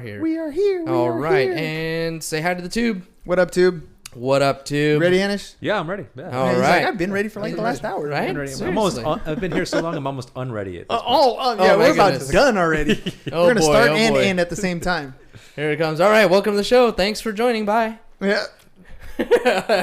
Here. We are here. All right, and say hi to the tube. What up, tube? What up, tube? Ready, Henish? Yeah, I'm ready. Yeah. All He's right. like, I've been ready for like the last hour. Right? I've been here so long, I'm almost unready at this point. Yeah, my we're about goodness. done already. Oh, We're gonna boy, start oh, and boy. end at the same time. Here it comes. All right, welcome to the show. Thanks for joining. Bye. Yeah.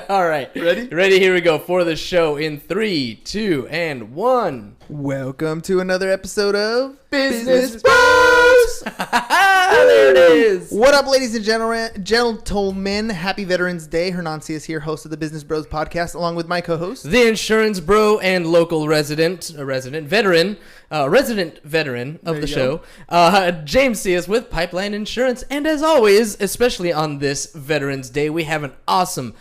All right. Ready? Ready, here we go for the show in 3, 2, and 1. Welcome to another episode of Business Bros! There it is. What up, ladies and gentlemen? Happy Veterans Day. Hernancius here, host of the Business Bros podcast, along with my co-host. The insurance bro and local resident veteran of the show, James Cias with Pipeline Insurance. And as always, especially on this Veterans Day, we have an awesome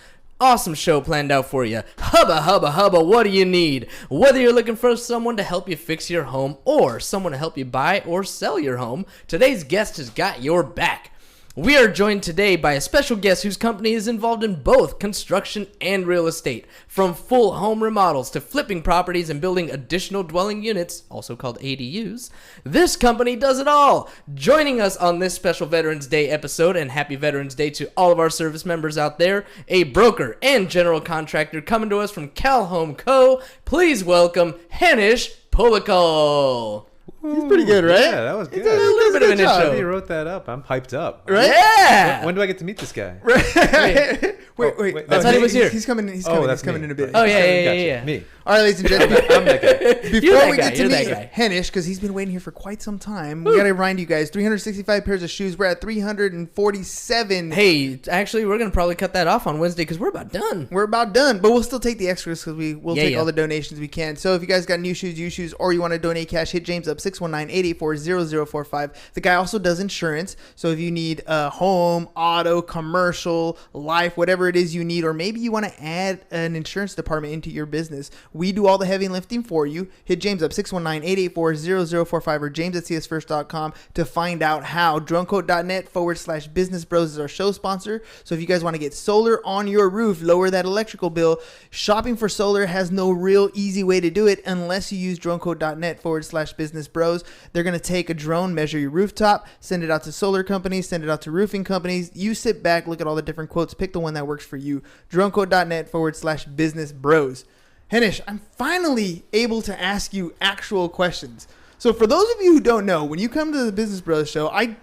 show planned out for you. Hubba, hubba, hubba, what do you need? Whether you're looking for someone to help you fix your home or someone to help you buy or sell your home, today's guest has got your back. We are joined today by a special guest whose company is involved in both construction and real estate. From full home remodels to flipping properties and building additional dwelling units, also called ADUs, this company does it all. Joining us on this special Veterans Day episode, and happy Veterans Day to all of our service members out there, a broker and general contractor coming to us from Cal Home Co. Please welcome Henish Pulickal. He's pretty good, right? Yeah, that was good. A little bit of an intro. You wrote that up. I'm hyped up. Right? Yeah! When do I get to meet this guy? Wait. That's how he was here. He's coming. He's that's coming me. in a bit. Oh, yeah. Gotcha. Me. All right, ladies and gentlemen. I'm that guy. You're Before that we guy, get to you're that meet guy. Henish, because he's been waiting here for quite some time, we got to remind you guys, 365 pairs of shoes. We're at 347. Hey, actually, we're going to probably cut that off on Wednesday because we're about done. We're about done, but we'll still take the extras because we'll take Yeah. all the donations we can. So if you guys got new shoes, used shoes, or you want to donate cash, hit James up 619-884-0045. The guy also does insurance. So if you need a home, auto, commercial, life, whatever it is you need, or maybe you want to add an insurance department into your business, we do all the heavy lifting for you. Hit James up 619-884-0045 or james@csfirst.com to find out how. Drumcoat.net/Business Bros is our show sponsor. So if you guys want to get solar on your roof, lower that electrical bill, shopping for solar has no real easy way to do it unless you use drumcoat.net/Business Bros. They're going to take a drone, measure your rooftop, send it out to solar companies, send it out to roofing companies. You sit back, look at all the different quotes, pick the one that works for you. Drumcoat.net/Business Bros. Henish, I'm finally able to ask you actual questions. So for those of you who don't know, when you come to the Business Bros show, I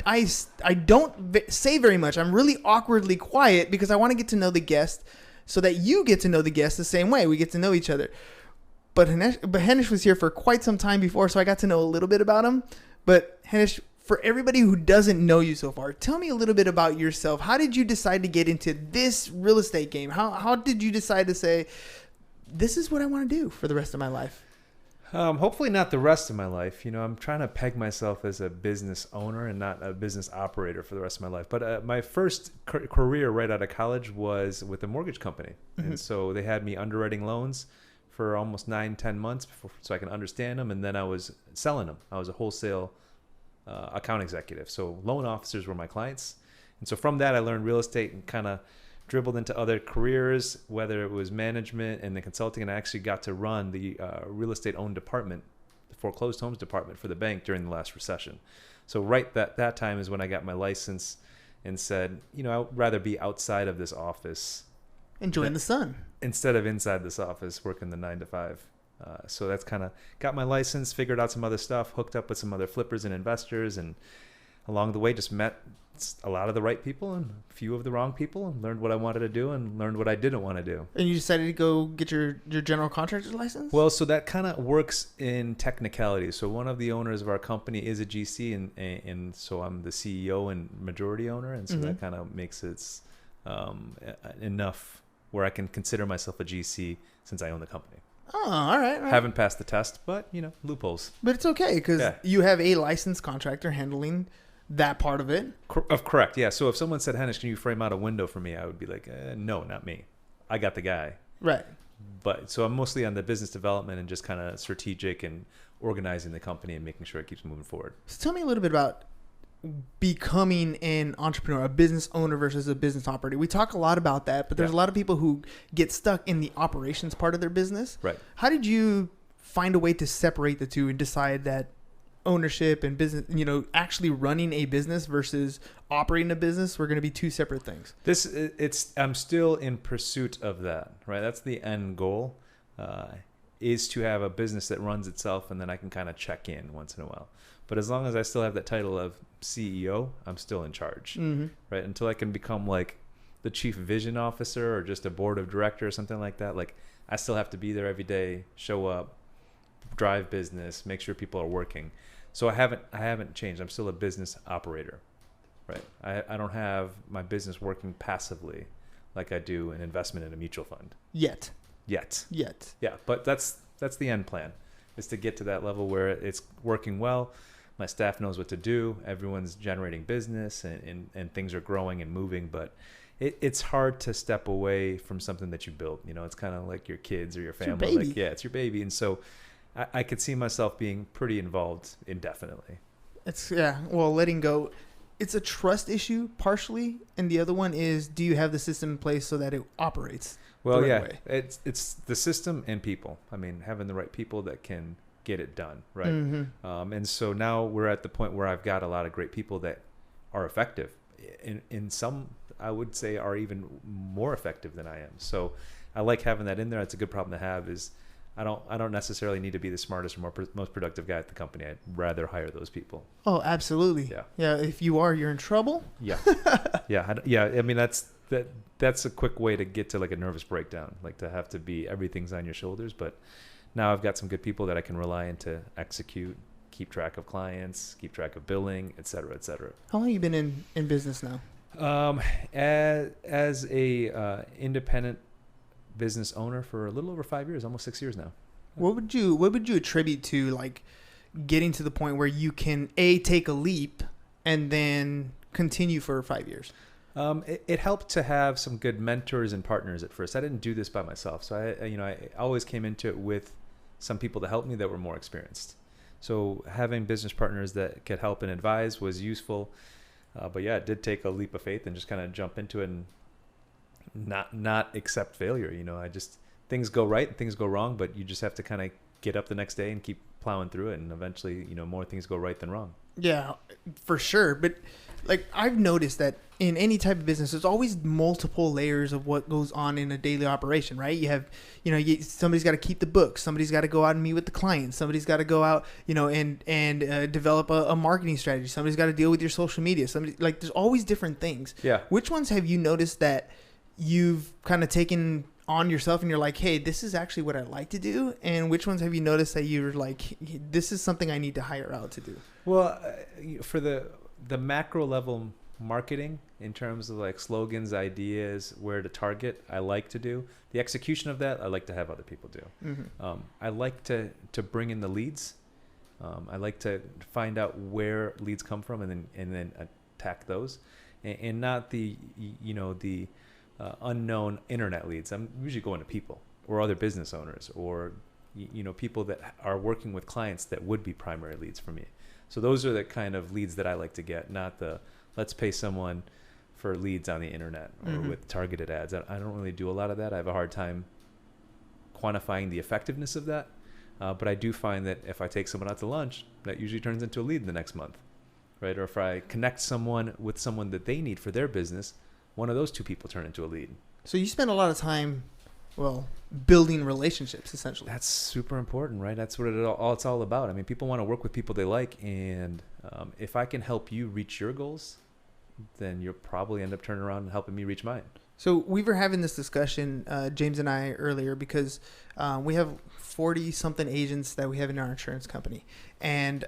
don't say very much. I'm really awkwardly quiet because I want to get to know the guest so that you get to know the guest the same way. We get to know each other. But Henish was here for quite some time before, so I got to know a little bit about him. But Henish, for everybody who doesn't know you so far, tell me a little bit about yourself. How did you decide to get into this real estate game? How did you decide to say, this is what I want to do for the rest of my life? Hopefully not the rest of my life. I'm trying to peg myself as a business owner and not a business operator for the rest of my life. But my first career right out of college was with a mortgage company. Mm-hmm. And so they had me underwriting loans for almost 9-10 months so I can understand them. And then I was selling them. I was a wholesale account executive. So loan officers were my clients. And so from that, I learned real estate and kind of dribbled into other careers, whether it was management and the consulting, and I actually got to run the real estate owned department, the foreclosed homes department for the bank during the last recession. So right that time is when I got my license and said, I'd rather be outside of this office. Enjoying the sun. Instead of inside this office working the 9 to 5. So that's kind of got my license, figured out some other stuff, hooked up with some other flippers and investors, and along the way just met a lot of the right people and a few of the wrong people, and learned what I wanted to do and learned what I didn't want to do. And you decided to go get your general contractor's license? Well, so that kind of works in technicality. So one of the owners of our company is a GC, and so I'm the CEO and majority owner, and so that kind of makes it enough where I can consider myself a GC since I own the company. Oh, all right. Haven't passed the test, but, loopholes. But it's okay because you have a licensed contractor handling that part of it. Correct, yeah. So if someone said, Henish, can you frame out a window for me? I would be like, no, not me. I got the guy. Right. But so I'm mostly on the business development and just kind of strategic and organizing the company and making sure it keeps moving forward. So tell me a little bit about becoming an entrepreneur, a business owner versus a business operator. We talk a lot about that, but there's a lot of people who get stuck in the operations part of their business. Right. How did you find a way to separate the two and decide that ownership and business, actually running a business versus operating a business were going to be two separate things. I'm still in pursuit of that, right? That's the end goal, is to have a business that runs itself, and then I can kind of check in once in a while. But as long as I still have that title of CEO, I'm still in charge, right? Until I can become like the chief vision officer or just a board of director or something like that. Like, I still have to be there every day, show up, drive business, make sure people are working. So I haven't changed. I'm still a business operator, right? I don't have my business working passively like I do an investment in a mutual fund. Yet. Yeah, but that's the end plan, is to get to that level where it's working well. My staff knows what to do. Everyone's generating business and things are growing and moving, but it's hard to step away from something that you built. It's kind of like your kids or your family. It's your baby. Like, yeah, it's your baby. And so I could see myself being pretty involved indefinitely. Letting go. It's a trust issue partially, and the other one is, do you have the system in place so that it operates well, the right yeah, way? It's the system and people. I mean, having the right people that can get it done, right? And so now we're at the point where I've got a lot of great people that are effective. In some, I would say, are even more effective than I am. So I like having that in there. It's a good problem to have. Is I don't necessarily need to be the smartest or most productive guy at the company. I'd rather hire those people. Oh, absolutely. Yeah. If you are, you're in trouble. Yeah. Yeah. I mean, that's a quick way to get to like a nervous breakdown, like to have to be everything's on your shoulders. But now I've got some good people that I can rely on to execute, keep track of clients, keep track of billing, et cetera, et cetera. How long have you been in business now? As a independent business owner for a little over 5 years, almost 6 years now. What would you attribute to like getting to the point where you can take a leap and then continue for 5 years? It helped to have some good mentors and partners at first. I didn't do this by myself. So I always came into it with some people to help me that were more experienced. So having business partners that could help and advise was useful. But yeah, it did take a leap of faith and just kind of jump into it and not accept failure. Things go right and things go wrong, but you just have to kind of get up the next day and keep plowing through it. And eventually, more things go right than wrong. Yeah, for sure. But like, I've noticed that in any type of business, there's always multiple layers of what goes on in a daily operation, right? You have, somebody's got to keep the books. Somebody's got to go out and meet with the clients. Somebody's got to go out, and develop a marketing strategy. Somebody's got to deal with your social media. There's always different things. Yeah. Which ones have you noticed that you've kind of taken on yourself and you're like, hey, this is actually what I like to do? And which ones have you noticed that you're like, this is something I need to hire out to do? Well, for the macro level marketing, in terms of like slogans, ideas, where to target, I like to do. The execution of that, I like to have other people do. I like to bring in the leads. I like to find out where leads come from and then attack those, and not the unknown internet leads. I'm usually going to people or other business owners or people that are working with clients that would be primary leads for me. So those are the kind of leads that I like to get, not the let's pay someone for leads on the internet or with targeted ads. I don't really do a lot of that. I have a hard time quantifying the effectiveness of that. But I do find that if I take someone out to lunch, that usually turns into a lead the next month, right? Or if I connect someone with someone that they need for their business, one of those two people turn into a lead. So you spend a lot of time, building relationships, essentially. That's super important, right? That's what it's all about. I mean, people want to work with people they like, and if I can help you reach your goals, then you'll probably end up turning around and helping me reach mine. So we were having this discussion, James and I, earlier, because we have 40-something agents that we have in our insurance company, and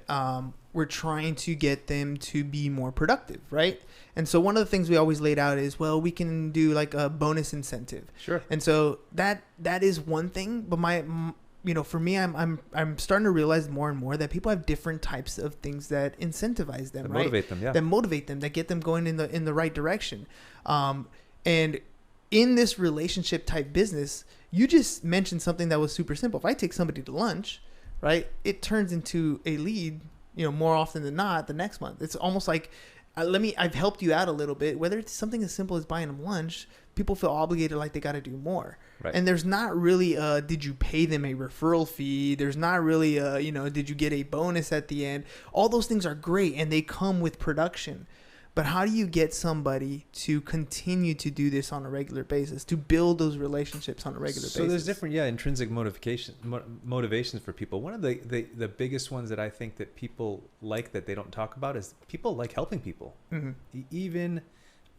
we're trying to get them to be more productive, right? And so one of the things we always laid out is, we can do like a bonus incentive. Sure. And so that is one thing, but for me, I'm starting to realize more and more that people have different types of things that incentivize them, right? Motivate them, yeah. That motivate them, that get them going in the right direction. And in this relationship type business, you just mentioned something that was super simple. If I take somebody to lunch, right, it turns into a lead, more often than not the next month. It's almost like I've helped you out a little bit, whether it's something as simple as buying them lunch. People feel obligated, like they got to do more. Right. And there's not really did you pay them a referral fee? There's not really did you get a bonus at the end? All those things are great and they come with production. But how do you get somebody to continue to do this on a regular basis, to build those relationships on a regular basis? So there's different, intrinsic motivations for people. One of the biggest ones that I think that people like that they don't talk about is people like helping people. Mm-hmm. Even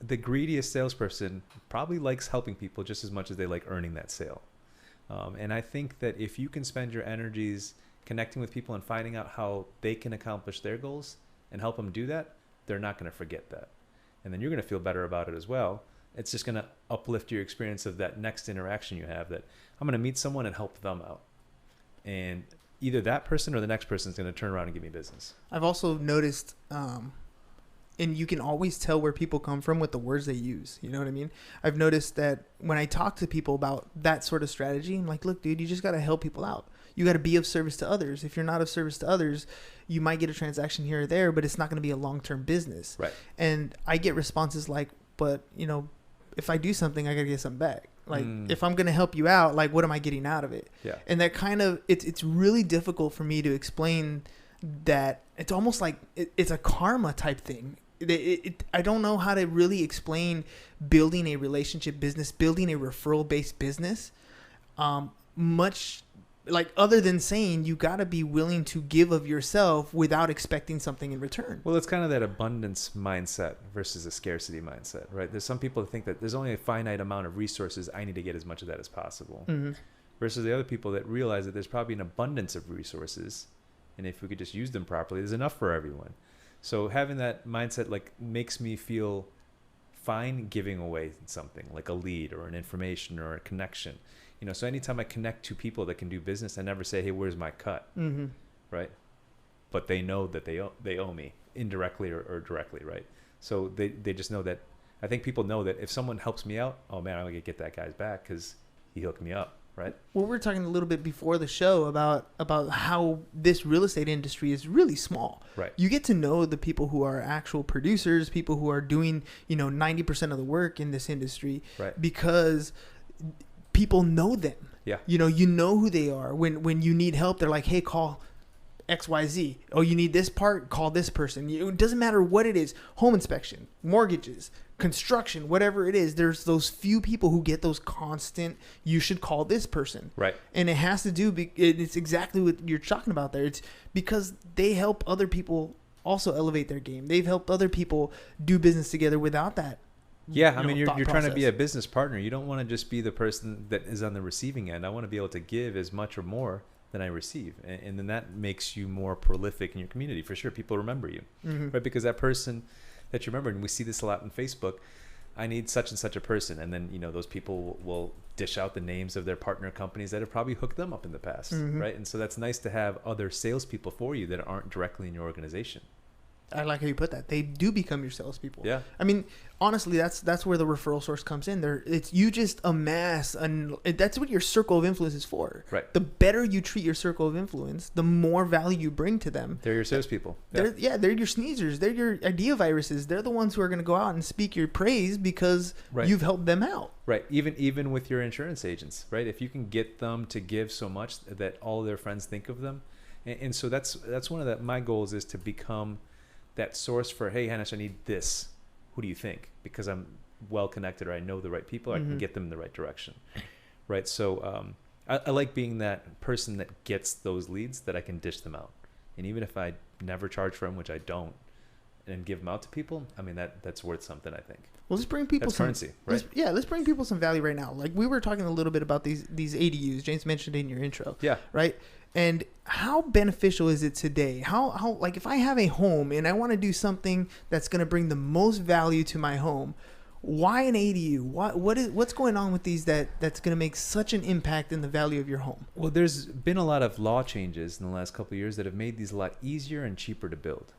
the greediest salesperson probably likes helping people just as much as they like earning that sale. And I think that if you can spend your energies connecting with people and finding out how they can accomplish their goals and help them do that, they're not going to forget that. And then you're going to feel better about it as well. It's just going to uplift your experience of that next interaction you have, that I'm going to meet someone and help them out. And either that person or the next person is going to turn around and give me business. I've also noticed, and you can always tell where people come from with the words they use. You know what I mean? I've noticed that when I talk to people about that sort of strategy, I'm like, look, dude, you just got to help people out. You got to be of service to others. If you're not of service to others, you might get a transaction here or there, but it's not going to be a long-term business. Right. And I get responses like, but, if I do something, I got to get something back. Like, if I'm going to help you out, like, what am I getting out of it? Yeah. And that kind of, it's really difficult for me to explain that. It's almost like it's a karma type thing. I don't know how to really explain building a relationship business, building a referral-based business, much like other than saying you got to be willing to give of yourself without expecting something in return. Well, it's kind of that abundance mindset versus a scarcity mindset, right? There's some people that think that there's only a finite amount of resources. I need to get as much of that as possible. Mm-hmm. Versus the other people that realize that there's probably an abundance of resources. And if we could just use them properly, there's enough for everyone. So having that mindset like makes me feel fine giving away something like a lead or an information or a connection. So anytime I connect to people that can do business, I never say, hey, where's my cut? Mm-hmm. Right? But they know that they owe me indirectly or directly, right? So they just know that. I think people know that if someone helps me out, oh man, I'm going to get that guy's back because he hooked me up, right? Well, we're talking a little bit before the show about how this real estate industry is really small. Right. You get to know the people who are actual producers, people who are doing, 90% of the work in this industry. Right. Because people know them. Yeah. You know who they are. When you need help, they're like, hey, call XYZ. Oh, you need this part? Call this person. It doesn't matter what it is. Home inspection, mortgages, construction, whatever it is. There's those few people who get those constant, you should call this person. Right. And it has to do, it's exactly what you're talking about there. It's because they help other people also elevate their game. They've helped other people do business together without that. Yeah, I mean, you're trying to be a business partner. You don't want to just be the person that is on the receiving end. I want to be able to give as much or more than I receive. And then that makes you more prolific in your community. For sure, people remember you, right? Because that person that you remember, and we see this a lot on Facebook, I need such and such a person. And then, those people will dish out the names of their partner companies that have probably hooked them up in the past, right? And so that's nice to have other salespeople for you that aren't directly in your organization. I like how you put that. They do become your salespeople. Yeah. I mean, honestly, that's where the referral source comes in. It's you just amass, and that's what your circle of influence is for. Right. The better you treat your circle of influence, the more value you bring to them. They're your salespeople. They're your sneezers. They're your idea viruses. They're the ones who are going to go out and speak your praise because you've helped them out. Right. Even with your insurance agents, right? If you can get them to give so much that all their friends think of them, and so that's one of my goals is to become that source for, hey, Henish, I need this. Who do you think? Because I'm well connected, or I know the right people, I can get them in the right direction, right? So I like being that person that gets those leads that I can dish them out. And even if I never charge for them, which I don't, and give them out to people, I mean, that's worth something, I think. Well, let's bring people currency, right? Let's bring people some value right now. Like we were talking a little bit about these ADUs. James mentioned in your intro. Yeah. Right. And how beneficial is it today? How like if I have a home and I want to do something that's going to bring the most value to my home, why an ADU? What's going on with these that's going to make such an impact in the value of your home? Well, there's been a lot of law changes in the last couple of years that have made these a lot easier and cheaper to build.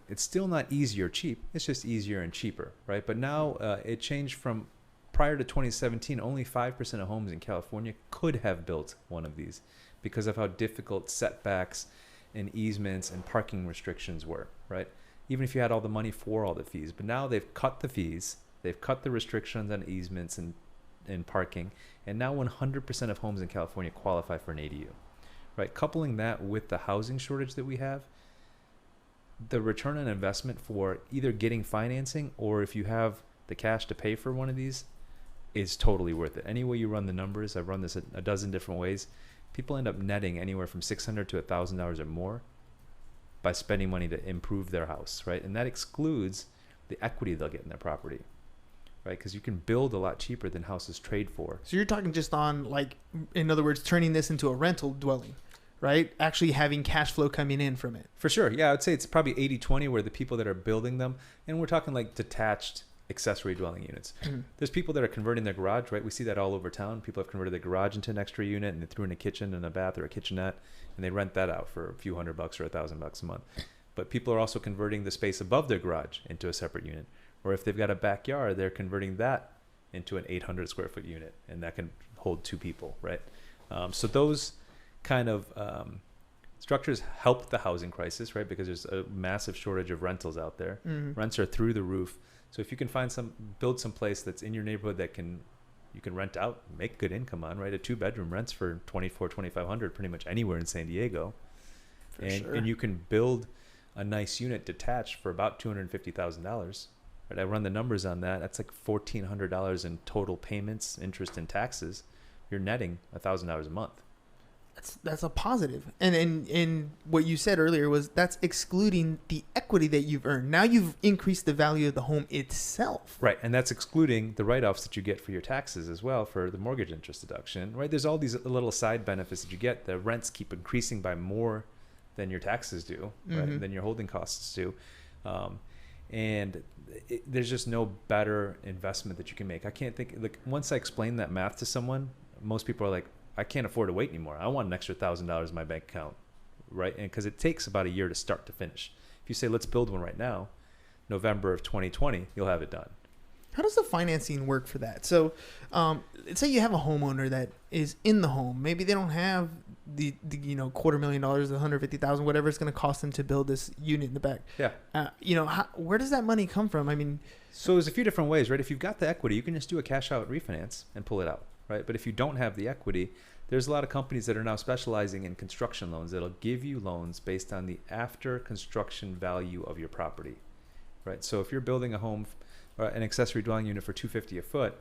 It's still not easy or cheap. It's just easier and cheaper, right? But now it changed from prior to 2017, only 5% of homes in California could have built one of these because of how difficult setbacks and easements and parking restrictions were, right? even if you had all the money for all the fees. But now they've cut the fees, they've cut the restrictions on easements and parking, and now 100% of homes in California qualify for an ADU. Right? Coupling that with the housing shortage that we have, the return on investment for either getting financing or if you have the cash to pay for one of these is totally worth it. Any way you run the numbers, I've run this a dozen different ways, people end up netting anywhere from $600 to $1,000 or more by spending money to improve their house, right? And that excludes the equity they'll get in their property, right? Because you can build a lot cheaper than houses trade for. So you're talking just on, like, in other words, turning this into a rental dwelling, right? Actually having cash flow coming in from it. For sure. Yeah, I'd say it's probably 80-20 where the people that are building them, and we're talking like detached accessory dwelling units. There's people that are converting their garage, right? We see that all over town. People have converted their garage into an extra unit and they threw in a kitchen and a bath or a kitchenette and they rent that out for a few $100 or $1,000 a month. But people are also converting the space above their garage into a separate unit. Or if they've got a backyard, they're converting that into an 800 square foot unit and that can hold 2 people, right? So those kind of structures help the housing crisis, right? Because there's a massive shortage of rentals out there. Rents are through the roof. So if you can build some place that's in your neighborhood that you can rent out, make good income on, right? A 2-bedroom rents for $2,400-$2,500 pretty much anywhere in San Diego. And you can build a nice unit detached for about $250,000. Right? I run the numbers on that. That's like $1,400 in total payments, interest, and taxes. You're netting $1,000 a month. That's a positive. And what you said earlier was that's excluding the equity that you've earned. Now you've increased the value of the home itself. Right. And that's excluding the write-offs that you get for your taxes as well for the mortgage interest deduction. Right. There's all these little side benefits that you get. The rents keep increasing by more than your taxes do, right? Than your holding costs do. There's just no better investment that you can make. I can't think, like, once I explain that math to someone, most people are like, I can't afford to wait anymore. I want an extra $1,000 in my bank account, right? And because it takes about a year to start to finish. If you say, let's build one right now, November of 2020, you'll have it done. How does the financing work for that? So let's say you have a homeowner that is in the home. Maybe they don't have the $250,000, $150,000, whatever it's going to cost them to build this unit in the back. Yeah. Where does that money come from? I mean, so there's a few different ways, right? If you've got the equity, you can just do a cash out refinance and pull it out. Right. But if you don't have the equity, there's a lot of companies that are now specializing in construction loans that'll give you loans based on the after construction value of your property. Right. So if you're building a home or an accessory dwelling unit for $250 a foot,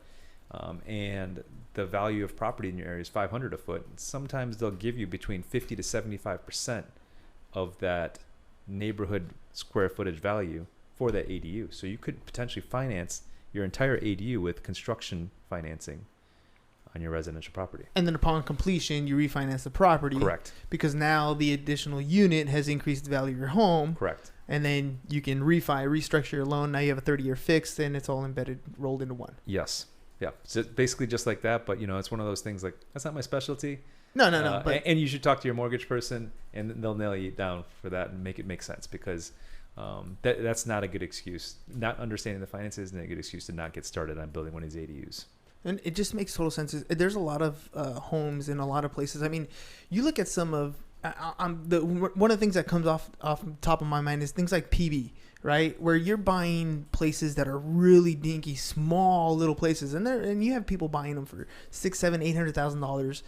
and the value of property in your area is $500 a foot, sometimes they'll give you between 50 to 75% of that neighborhood square footage value for that ADU. So you could potentially finance your entire ADU with construction financing on your residential property. And then upon completion, you refinance the property. Correct. Because now the additional unit has increased the value of your home. Correct. And then you can restructure your loan. Now you have a 30-year fixed, and it's all embedded, rolled into one. Yes. Yeah. So basically just like that, but it's one of those things like, that's not my specialty. No. And you should talk to your mortgage person, and they'll nail you down for that and make it make sense, because that's not a good excuse. Not understanding the finances isn't a good excuse to not get started on building one of these ADUs. And it just makes total sense. There's a lot of homes in a lot of places. I mean, you look at some of one of the things that comes off the top of my mind is things like PB, right? Where you're buying places that are really dinky, small little places, and you have people buying them for $600,000, $700,000, $800,000,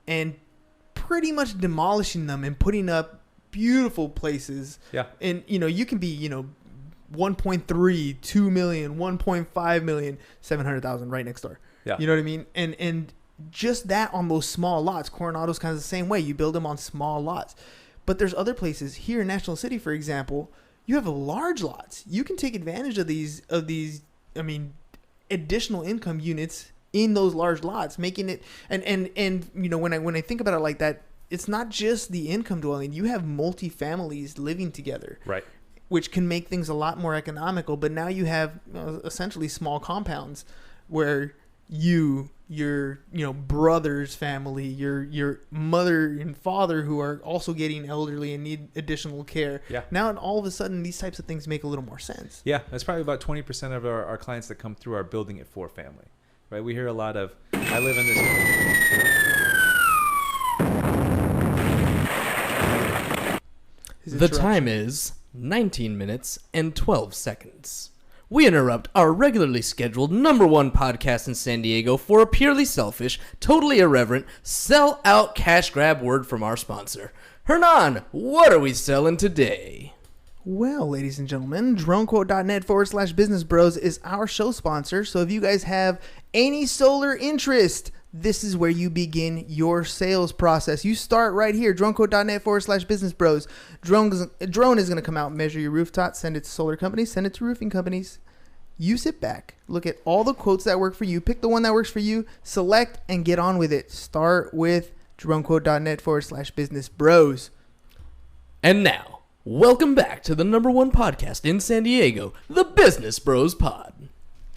and pretty much demolishing them and putting up beautiful places. Yeah. And you can be 1.3, 2 million, 1.5 million, 700,000 right next door. Yeah. You know what I mean? And just that on those small lots. Coronado's kind of the same way. You build them on small lots. But there's other places here in National City, for example, you have large lots. You can take advantage of these additional income units in those large lots, making it and when I think about it like that, it's not just the income dwelling. You have multi-families living together. Right. Which can make things a lot more economical, but now you have essentially small compounds where your brother's family, your mother and father who are also getting elderly and need additional care. Yeah. Now all of a sudden these types of things make a little more sense. Yeah, that's probably about 20% of our clients that come through are building it for family. Right? We hear a lot of, I live in this. The time is 19 minutes, and 12 seconds. We interrupt our regularly scheduled #1 podcast in San Diego for a purely selfish, totally irreverent, sell-out cash grab word from our sponsor. Hernan, what are we selling today? Well, ladies and gentlemen, dronequote.net/business bros is our show sponsor. So if you guys have any solar interest, this is where you begin your sales process. You start right here, dronequote.net/business bros. Drone is going to come out and measure your rooftop, send it to solar companies, send it to roofing companies. You sit back, look at all the quotes that work for you, pick the one that works for you, select, and get on with it. Start with dronequote.net/business bros. And now, welcome back to the #1 podcast in San Diego, the Business Bros Pod.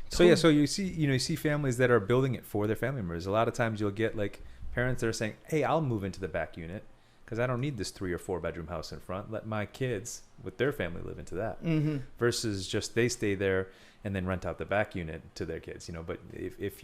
So you see families that are building it for their family members. A lot of times you'll get like parents that are saying, "Hey, I'll move into the back unit because I don't need this 3 or 4 bedroom house in front. Let my kids with their family live into that." Mm-hmm. Versus just they stay there and then rent out the back unit to their kids. But if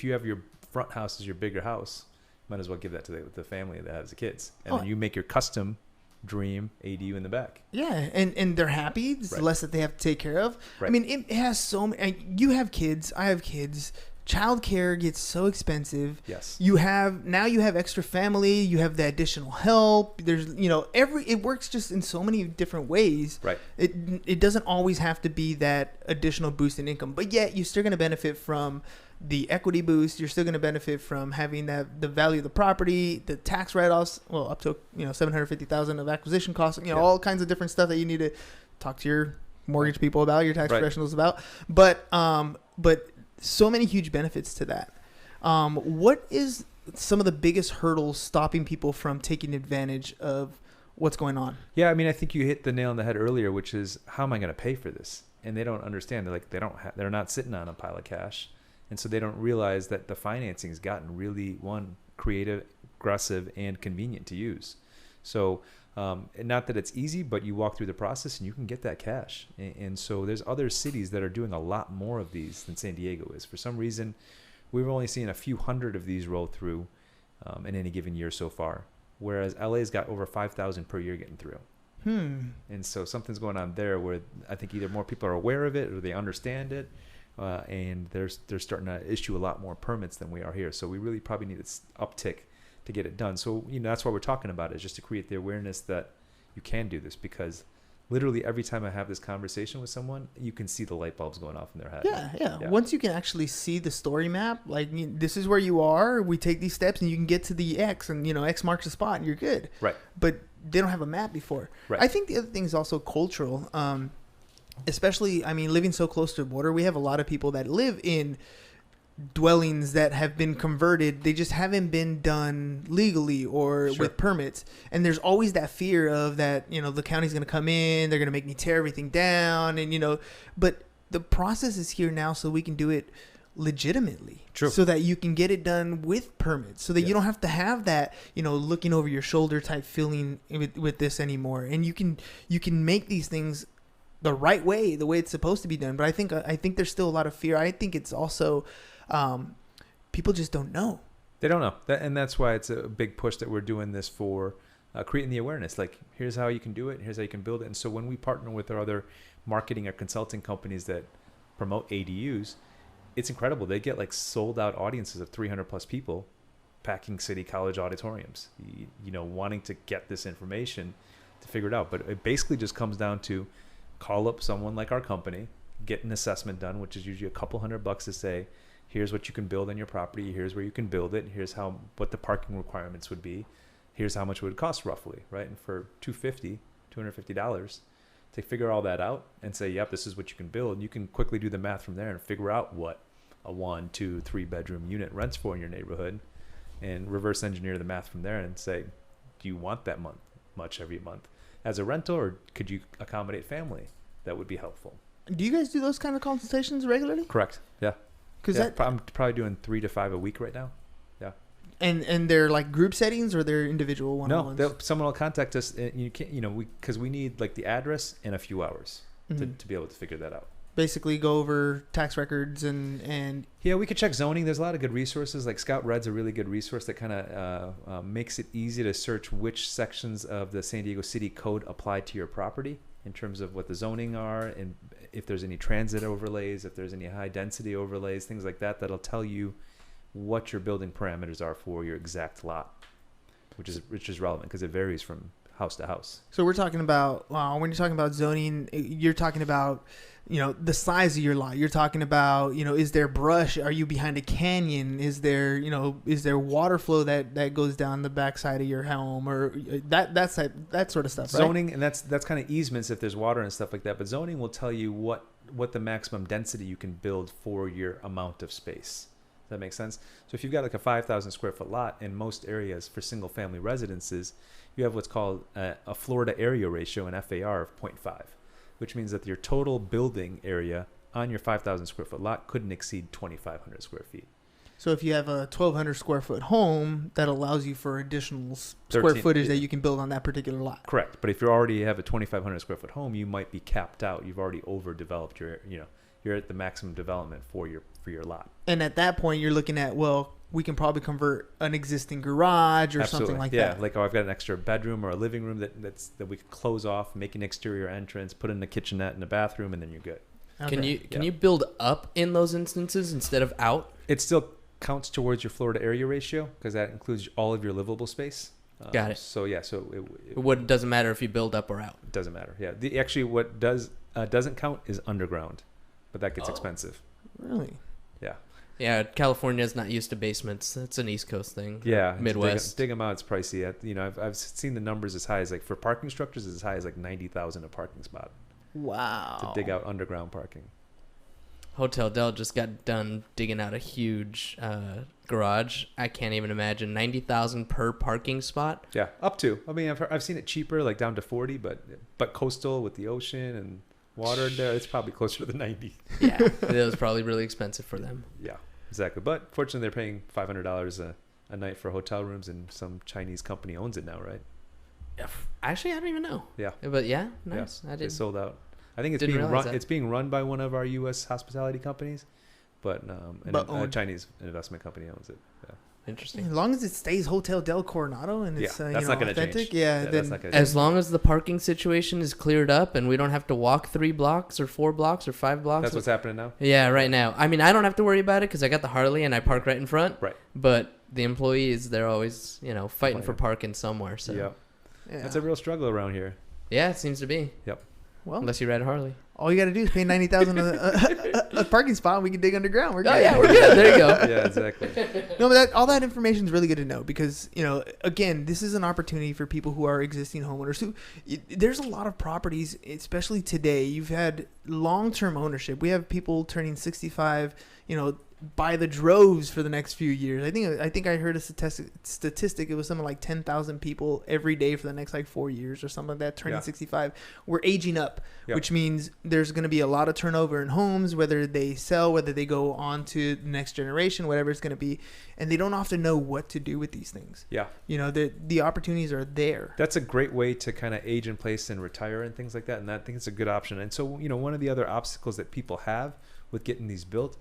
you have your front house as your bigger house, might as well give that to the family that has the kids, and then you make your custom dream ADU in the back. Yeah, and they're happy. It's less that they have to take care of. Right. I mean, it has so many. You have kids. I have kids. Childcare gets so expensive. Yes. You have extra family. You have the additional help. There's it works just in so many different ways. Right. It doesn't always have to be that additional boost in income, but yet you're still going to benefit from the equity boost. You're still going to benefit from having the value of the property, the tax write-offs, well, up to $750,000 of acquisition costs, all kinds of different stuff that you need to talk to your mortgage people about, your tax professionals about. But so many huge benefits to that. What is some of the biggest hurdles stopping people from taking advantage of what's going on? Yeah, I mean, I think you hit the nail on the head earlier, which is, how am I going to pay for this? And they don't understand. They're not sitting on a pile of cash. And so they don't realize that the financing has gotten really, creative, aggressive, and convenient to use. So not that it's easy, but you walk through the process and you can get that cash. And so there's other cities that are doing a lot more of these than San Diego is. For some reason, we've only seen a few hundred of these roll through in any given year so far, whereas LA's got over 5,000 per year getting through. And so something's going on there where I think either more people are aware of it or they understand it. And they're starting to issue a lot more permits than we are here. So we really probably need an uptick to get it done. So that's why we're talking about it, is just to create the awareness that you can do this, because literally every time I have this conversation with someone, you can see the light bulbs going off in their head. Yeah. Once you can actually see the story map, like this is where you are, we take these steps and you can get to the X, and X marks the spot and you're good. Right. But they don't have a map before. Right. I think the other thing is also cultural. Especially, living so close to the border, we have a lot of people that live in dwellings that have been converted. They just haven't been done legally or with permits. And there's always that fear of that, the county's going to come in, they're going to make me tear everything down. And, but the process is here now so we can do it legitimately. True. So that you can get it done with permits, so that you don't have to have that, looking over your shoulder type feeling with this anymore. And you can make these things the right way, the way it's supposed to be done. But I think there's still a lot of fear. I think it's also people just don't know. They don't know, and that's why it's a big push that we're doing this for, creating the awareness. Like, here's how you can do it, here's how you can build it. And so when we partner with our other marketing or consulting companies that promote ADUs, it's incredible. They get like sold out audiences of 300 plus people packing city college auditoriums, wanting to get this information to figure it out. But it basically just comes down to call up someone like our company, get an assessment done, which is usually a couple $100 to say, here's what you can build on your property, here's where you can build it, here's what the parking requirements would be, here's how much it would cost roughly, right? And for $250 to figure all that out and say, yep, this is what you can build, and you can quickly do the math from there and figure out what a 1, 2, 3 bedroom unit rents for in your neighborhood, and reverse engineer the math from there and say, do you want that much every month as a rental, or could you accommodate family? That would be helpful. Do you guys do those kind of consultations regularly? Correct. Yeah. I'm probably doing 3 to 5 a week right now. Yeah. And they're like group settings, or they're individual one-on-ones? No, someone will contact us, and you can't, because we need like the address and a few hours to be able to figure that out. Basically go over tax records and yeah, we could check zoning. There's a lot of good resources. Like Scout Red's a really good resource that kind of makes it easy to search which sections of the San Diego City Code apply to your property in terms of what the zoning are, and if there's any transit overlays, if there's any high density overlays, things like that, that'll tell you what your building parameters are for your exact lot, which is relevant because it varies from house to house. So we're talking about, when you're talking about zoning, you're talking about, the size of your lot. You're talking about, is there brush? Are you behind a canyon? Is there water flow that goes down the backside of your home, or that sort of stuff, right? Zoning, and that's kind of easements if there's water and stuff like that. But zoning will tell you what the maximum density you can build for your amount of space. Does that make sense? So if you've got like a 5,000 square foot lot in most areas for single family residences, you have what's called a Florida area ratio, an FAR of 0.5, which means that your total building area on your 5,000 square foot lot couldn't exceed 2,500 square feet. So if you have a 1,200 square foot home, that allows you for additional square footage that you can build on that particular lot. Correct. But if you already have a 2,500 square foot home, you might be capped out. You've already overdeveloped you're at the maximum development for your lot. And at that point, you're looking at, we can probably convert an existing garage or Absolutely. something like that. Yeah, like, I've got an extra bedroom or a living room that we could close off, make an exterior entrance, put in a kitchenette and a bathroom, and then you're good. Okay. Can you build up in those instances instead of out? It still counts towards your Florida area ratio because that includes all of your livable space. Got it. So yeah, What doesn't matter if you build up or out? It doesn't matter. Yeah. Actually, what doesn't count is underground, but that gets expensive. Really? Yeah. Yeah, California's not used to basements. That's an East Coast thing. Yeah, Midwest. Dig them out. It's pricey. I've seen the numbers as high as for parking structures as high as $90,000 a parking spot. Wow. To dig out underground parking. Hotel Del just got done digging out a huge garage. I can't even imagine $90,000 per parking spot. Yeah, up to. I mean, I've seen it cheaper, like down to 40, but coastal with the ocean and water there, it's probably closer to the 90. Yeah, it was probably really expensive for them. Yeah, exactly. But fortunately, they're paying $500 a night for hotel rooms, and some Chinese company owns it now, right? Yeah, actually, I don't even know. Yeah, but yeah, nice. Yeah, I did. They sold out. I think it's being run by one of our U.S. hospitality companies, but a Chinese investment company owns it. Yeah. Interesting. As long as it stays Hotel Del Coronado and it's that's not gonna authentic, change. yeah, That's then not gonna As change. long as the parking situation is cleared up and we don't have to walk 3 blocks or 4 blocks or 5 blocks. That's what's happening now. Yeah, right now. I mean, I don't have to worry about it because I got the Harley and I park right in front. Right. But the employees, they're always, fighting for parking somewhere. So Yeah. yeah. That's a real struggle around here. yeah, it seems to be. Yep. Well, Unless you ride a Harley. all you got to do is pay $90,000 a parking spot, and we can dig underground. We're good. Oh yeah, we're good. There you go. Yeah, exactly. No, but all that information is really good to know because, again, this is an opportunity for people who are existing homeowners. There's a lot of properties, especially today. You've had long-term ownership. We have people turning 65, by the droves for the next few years. I think I heard a statistic. It was something like 10,000 people every day for the next 4 years or something like that turning 65. We're aging up, which means there's going to be a lot of turnover in homes, whether they sell, whether they go on to the next generation, whatever it's going to be. And they don't often know what to do with these things. Yeah. The opportunities are there. That's a great way to kind of age in place and retire and things like that. And I think it's a good option. And so, one of the other obstacles that people have with getting these built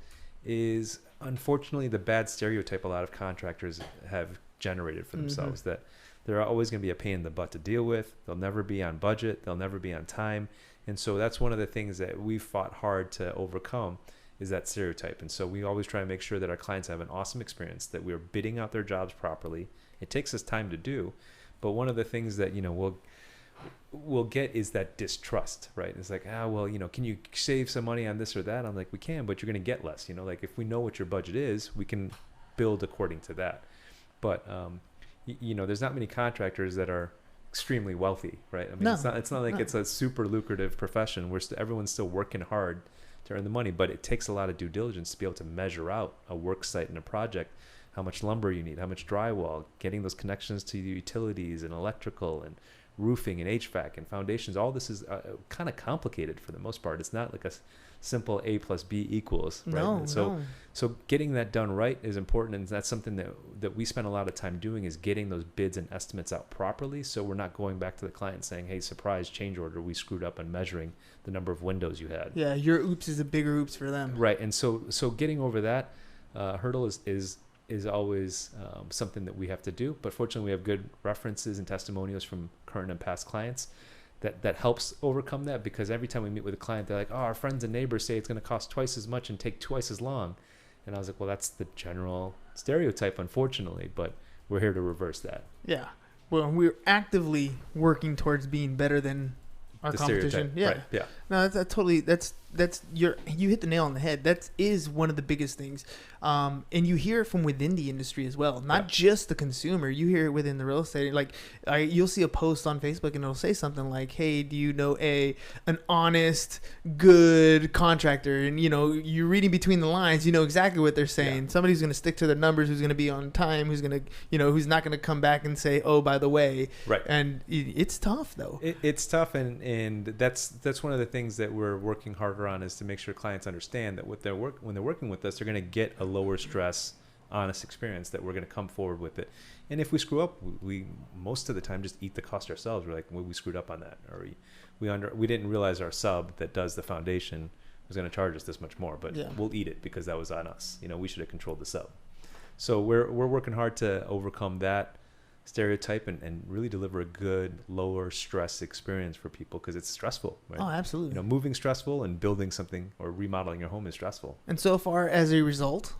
is unfortunately the bad stereotype a lot of contractors have generated for themselves, that they're always going to be a pain in the butt to deal with. They'll never be on budget. They'll never be on time. And so that's one of the things that we've fought hard to overcome is that stereotype. And so we always try to make sure that our clients have an awesome experience, that we're bidding out their jobs properly. It takes us time to do, but one of the things that, we'll get is that distrust, right? It's like, can you save some money on this or that? I'm like, we can, but you're going to get less. Like if we know what your budget is, we can build according to that. But there's not many contractors that are extremely wealthy, right? I mean, it's not like it's a super lucrative profession. Everyone's still working hard to earn the money, but it takes a lot of due diligence to be able to measure out a work site and a project, how much lumber you need, how much drywall, getting those connections to the utilities and electrical and roofing and HVAC and foundations. All this is kind of complicated for the most part. It's not like a simple A plus B equals, right? So getting that done right is important, and that's something that we spend a lot of time doing, is getting those bids and estimates out properly, so we're not going back to the client saying, hey, surprise change order, we screwed up on measuring the number of windows you had. Yeah, your oops is a bigger oops for them. Right, and so getting over that hurdle is always something that we have to do. But fortunately, we have good references and testimonials from current and past clients that helps overcome that, because every time we meet with a client, they're like, oh, our friends and neighbors say it's going to cost twice as much and take twice as long. And I was like, well, that's the general stereotype, unfortunately, but we're here to reverse that. Yeah. Well, we're actively working towards being better than our The competition. stereotype, Yeah. right, yeah. No, that's you hit the nail on the head. That is one of the biggest things. And you hear it from within the industry as well, not just the consumer. You hear it within the real estate. Like you'll see a post on Facebook and it'll say something like, hey, do you know an honest, good contractor? And you're reading between the lines, you know exactly what they're saying. Yeah. Somebody's going to stick to their numbers, who's going to be on time, who's going to, who's not going to come back and say, oh, by the way. Right. And it's tough though. It's tough. And that's one of the things that we're working harder on, is to make sure clients understand that when they're working with us, they're going to get a lower stress, honest experience, that we're going to come forward with it. And if we screw up, we most of the time just eat the cost ourselves. We're like, well, we screwed up on that, or we didn't realize our sub that does the foundation was going to charge us this much more, but we'll eat it because that was on us. We should have controlled the sub. So we're working hard to overcome that stereotype and really deliver a good, lower stress experience for people, because it's stressful, right? Oh, absolutely. Moving stressful, and building something or remodeling your home is stressful. And so far, as a result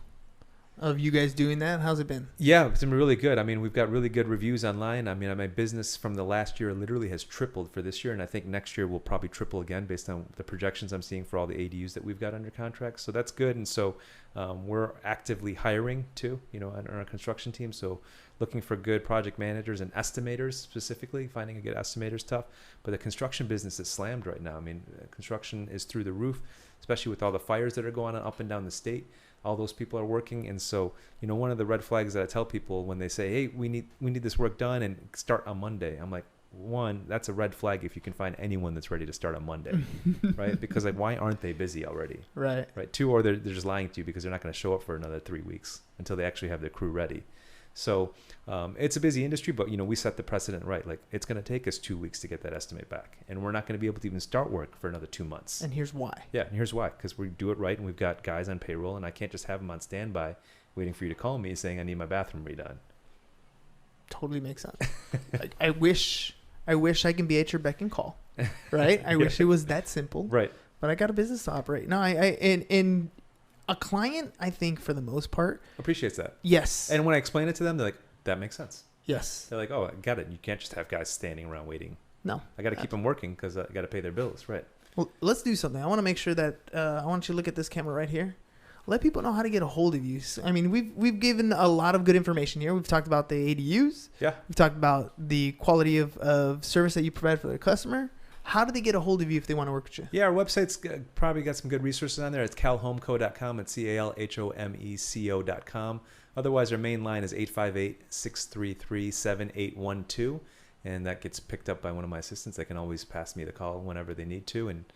of you guys doing that, how's it been? Yeah, it's been really good. I mean, we've got really good reviews online. I mean, my business from the last year literally has tripled for this year, and I think next year will probably triple again based on the projections I'm seeing for all the ADUs that we've got under contract. So that's good. And so we're actively hiring too, on our construction team. So looking for good project managers and estimators, specifically finding a good estimator is tough. But the construction business is slammed right now. I mean, construction is through the roof, especially with all the fires that are going on up and down the state. All those people are working. And so, one of the red flags that I tell people when they say, hey, we need this work done and start on Monday, I'm like, one, that's a red flag if you can find anyone that's ready to start on Monday, right? Because why aren't they busy already? Right. Two, or they're just lying to you because they're not going to show up for another 3 weeks until they actually have their crew ready. So it's a busy industry, but we set the precedent right. Like, it's going to take us 2 weeks to get that estimate back, and we're not going to be able to even start work for another 2 months. And here's why. Yeah, and here's why. Because we do it right, and we've got guys on payroll, and I can't just have them on standby waiting for you to call me saying I need my bathroom redone. Totally makes sense. I wish I can be at your beck and call, right? I wish it was that simple, right? But I got a business to operate. No, and a client, I think, for the most part, appreciates that. Yes. And when I explain it to them, they're like, that makes sense. Yes. They're like, oh, I got it. You can't just have guys standing around waiting. No. I got to keep them working because I got to pay their bills, right? Well, let's do something. I want to make sure that I want you to look at this camera right here. Let people know how to get a hold of you. So, I mean, we've given a lot of good information here. We've talked about the ADUs. Yeah. We've talked about the quality of service that you provide for their customer. How do they get a hold of you if they want to work with you? Yeah, our website's probably got some good resources on there. It's calhomeco.com. It's calhomeco.com. Otherwise, our main line is 858-633-7812. And that gets picked up by one of my assistants. They can always pass me the call whenever they need to. And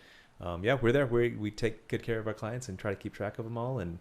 we're there. We take good care of our clients and try to keep track of them all and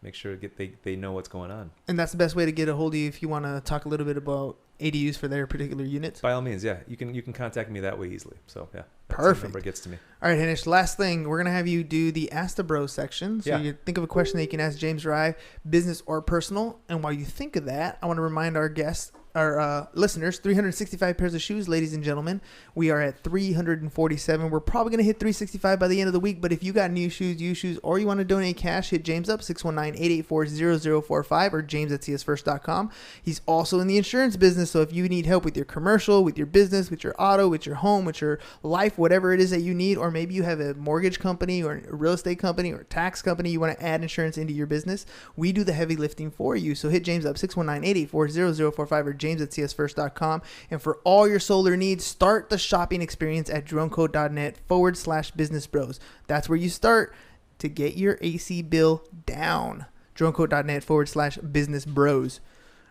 make sure they know what's going on. And that's the best way to get a hold of you if you want to talk a little bit about ADUs for their particular units? By all means, yeah. You can contact me that way easily. So, yeah. Perfect. The number gets to me. All right, Henish, last thing. We're going to have you do the Ask the Bros section. So you think of a question that you can ask James or I, business or personal. And while you think of that, I want to remind our guests, our listeners, 365 pairs of shoes, ladies and gentlemen. We are at 347. We're probably going to hit 365 by the end of the week. But if you got new shoes, used shoes, or you want to donate cash, hit James up, 619-884-0045 or james@csfirst.com. He's also in the insurance business. So if you need help with your commercial, with your business, with your auto, with your home, with your life, whatever it is that you need, or maybe you have a mortgage company or a real estate company or a tax company, you want to add insurance into your business, we do the heavy lifting for you. So hit James up, 619-884-0045 or james@csfirst.com. And for all your solar needs, start the shopping experience at dronecode.net/business bros. That's where you start to get your AC bill down. dronecode.net/business bros.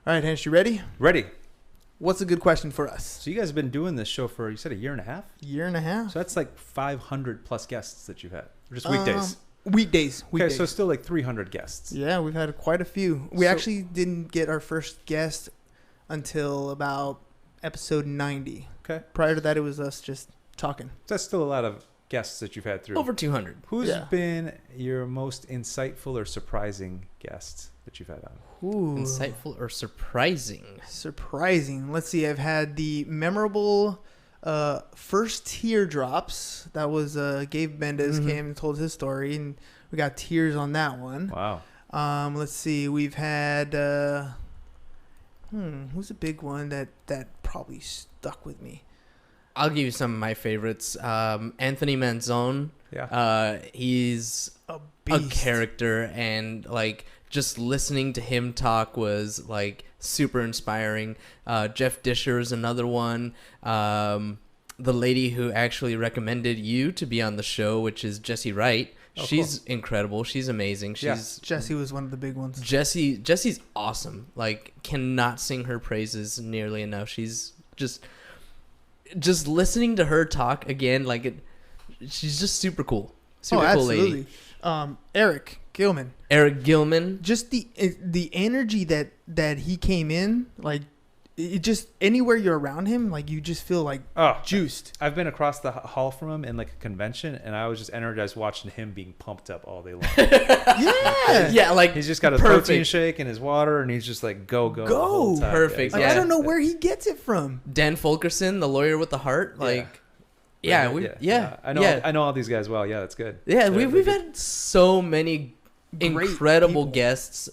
All right, Henish, you ready? Ready. What's a good question for us? So you guys have been doing this show for, you said, a year and a half? Year and a half. So that's like 500 plus guests that you've had. Or just weekdays? Weekdays. Okay, so still like 300 guests. Yeah, we've had quite a few. We actually didn't get our first guest until about episode 90. Okay. Prior to that, it was us just talking. So that's still a lot of guests that you've had through. Over 200. Who's been your most insightful or surprising guest that you've had on? Ooh. Insightful or surprising? Surprising. Let's see. I've had the memorable First Teardrops. That was Gabe Mendez came and told his story, and we got tears on that one. Wow. Let's see. We've had who's a big one that probably stuck with me? I'll give you some of my favorites. Anthony Manzone. Yeah. He's A a beast. character, and like just listening to him talk was like super inspiring. Jeff Disher is another one. The lady who actually recommended you to be on the show, which is Jessie Wright. Oh, She's incredible. She's amazing. She's Jesse was one of the big ones. Jessie's awesome. Like, cannot sing her praises nearly enough. She's just listening to her talk again. Like, she's just super cool. Super cool lady. Eric Gilman. Eric Gilman. Just the energy that he came in, like, it just anywhere you're around him, like, you just feel like juiced. I've been across the hall from him in like a convention, and I was just energized watching him being pumped up all day long. Yeah, like, He's just got a perfect. protein shake and his water, and he's just like go the whole time. Perfect. Like, Yeah. I don't know where he gets it from. Dan Fulkerson, the lawyer with the heart. Like, I know all these guys well. Yeah, that's good. Yeah, They're we've good. had so many Great incredible people. guests.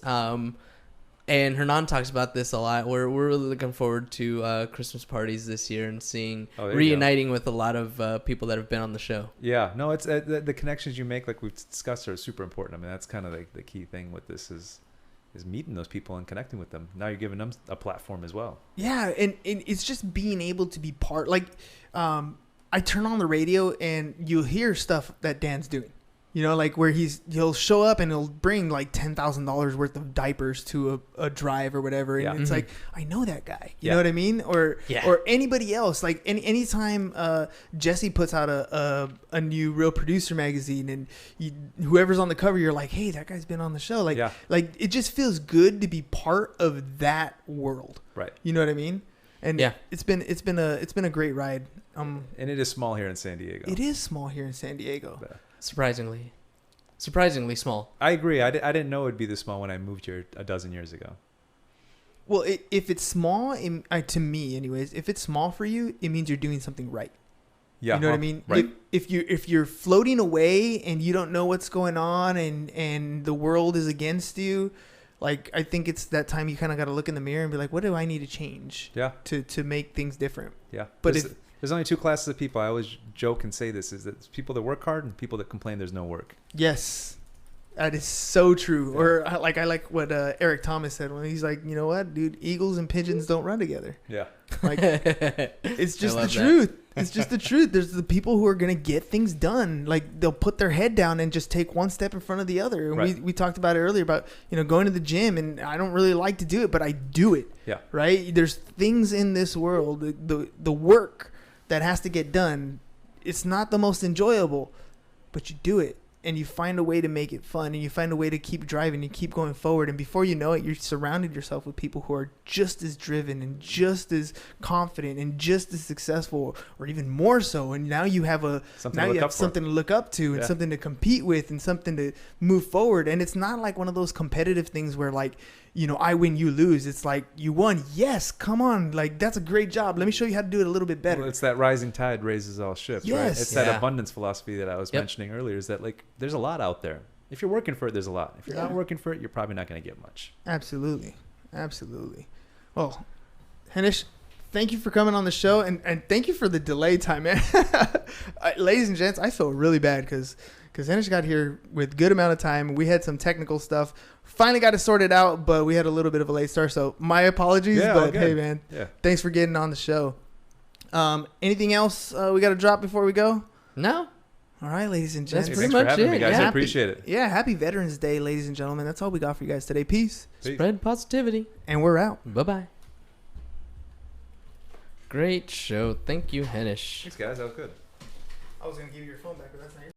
And Hernan talks about this a lot. We're really looking forward to Christmas parties this year and seeing reuniting with a lot of people that have been on the show. Yeah, no, it's the connections you make, like we've discussed, are super important. I mean, that's kind of like the key thing with this is meeting those people and connecting with them. Now you're giving them a platform as well. Yeah, and it's just being able to be part. Like, I turn on the radio and you'll hear stuff that Dan's doing. You know, like where he'll show up and he'll bring like $10,000 worth of diapers to a drive or whatever, and it's like, I know that guy. You know what I mean? Or anybody else. Like anytime Jesse puts out a new Real Producer magazine, and whoever's on the cover, you're like, hey, that guy's been on the show. Like, like it just feels good to be part of that world. Right. You know what I mean? And it's been a great ride. And it is small here in San Diego. It is small here in San Diego. Surprisingly small. I agree. I didn't know it would be this small when I moved here a dozen years ago. Well, if it's small, to me anyways, if it's small for you, it means you're doing something right. Yeah. You know what I mean? Right. If you're floating away and you don't know what's going on, and the world is against you, like, I think it's that time you kind of got to look in the mirror and be like, what do I need to change? Yeah. To make things different. Yeah. But there's only two classes of people. I always joke and say this, is that it's people that work hard and people that complain there's no work. Yes, that is so true. Yeah. Or I like what Eric Thomas said when he's like, you know what, dude, eagles and pigeons don't run together. Yeah. Like, it's just the truth. It's just the truth. There's the people who are going to get things done. Like, they'll put their head down and just take one step in front of the other. And we talked about it earlier about, going to the gym, and I don't really like to do it, but I do it. Yeah. Right? There's things in this world, the work that has to get done. It's not the most enjoyable, but you do it, and you find a way to make it fun, and you find a way to keep driving and keep going forward. And before you know it, you're surrounded yourself with people who are just as driven and just as confident and just as successful, or even more so. And now you have something to look up to, and something to compete with, and something to move forward. And it's not like one of those competitive things where, like, I win, you lose. It's like, you won. Yes, come on. Like, that's a great job. Let me show you how to do it a little bit better. Well, it's that rising tide raises all ships, right? Yes. It's that abundance philosophy that I was mentioning earlier, is that, like, there's a lot out there. If you're working for it, there's a lot. If you're not working for it, you're probably not going to get much. Absolutely. Well, Henish, thank you for coming on the show, and thank you for the delay time, man. Ladies and gents, I feel really bad because Henish got here with good amount of time. We had some technical stuff. Finally got it sorted out, but we had a little bit of a late start, so my apologies. But hey, man, thanks for getting on the show. Anything else we got to drop before we go? No. All right, ladies and gents. That's pretty much it. Me, guys. I appreciate it. Yeah, happy Veterans Day, ladies and gentlemen. That's all we got for you guys today. Peace. Spread positivity. And we're out. Bye-bye. Great show. Thank you, Henish. Thanks, guys. That was good. I was going to give you your phone back, but that's not your